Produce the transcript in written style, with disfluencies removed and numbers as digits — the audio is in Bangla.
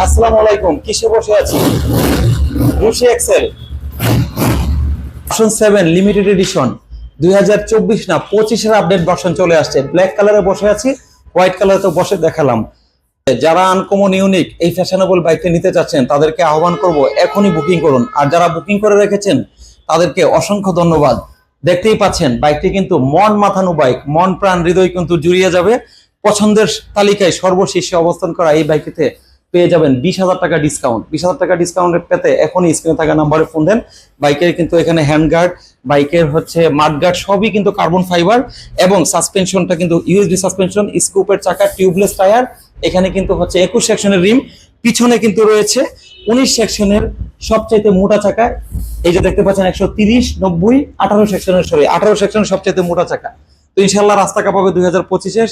আসসালামু আলাইকুম। কিসে বসে আছি? রুশি এক্সেল ভার্সন 7 লিমিটেড এডিশন 2024 না 25 এর আপডেট ভার্সন চলে আসছে। ব্ল্যাক কালারে বসে আছি, হোয়াইট কালারে তো বসে দেখালাম। যারা আনকমন ইউনিক এই ফ্যাশনেবল বাইকটা নিতে চাচ্ছেন তাদেরকে আহ্বান করব, এখনই বুকিং করুন। আর যারা বুকিং করে রেখেছেন তাদেরকে অসংখ্য ধন্যবাদ। দেখতেই পাচ্ছেন বাইকটি কিন্তু মন মাথানো বাইক, মন প্রাণ হৃদয় কিন্তু জুড়িয়ে যাবে। পছন্দের তালিকায় সর্বশীর্ষে অবস্থান করা এই বাইকটিতে পেয়ে যাবেন 20,000 টাকা ডিসকাউন্ট। 20,000 টাকা ডিসকাউন্ট পেতে এখনই স্ক্রিনে থাকা নাম্বারে ফোন দেন। বাইকের কিন্তু এখানে হ্যান্ড গার্ড, বাইকের হচ্ছে মাড গার্ড সবই কিন্তু কার্বন ফাইবার, এবং সাসপেনশনটা কিন্তু ইউএসডি সাসপেনশন, স্কুপের চাকা, টিউবলেস টায়ার। এখানে কিন্তু হচ্ছে 21 সেকশনের রিম, পিছনে কিন্তু রয়েছে 19 সেকশনের সবচাইতে মোটা চাকা। এই যে দেখতে পাচ্ছেন 130, 90, 18 সেকশনের 18 সেকশনের সবচাইতে মোটা চাকা। তো ইনশাল্লাহ রাস্তা কাঁপাবে 2025-এ।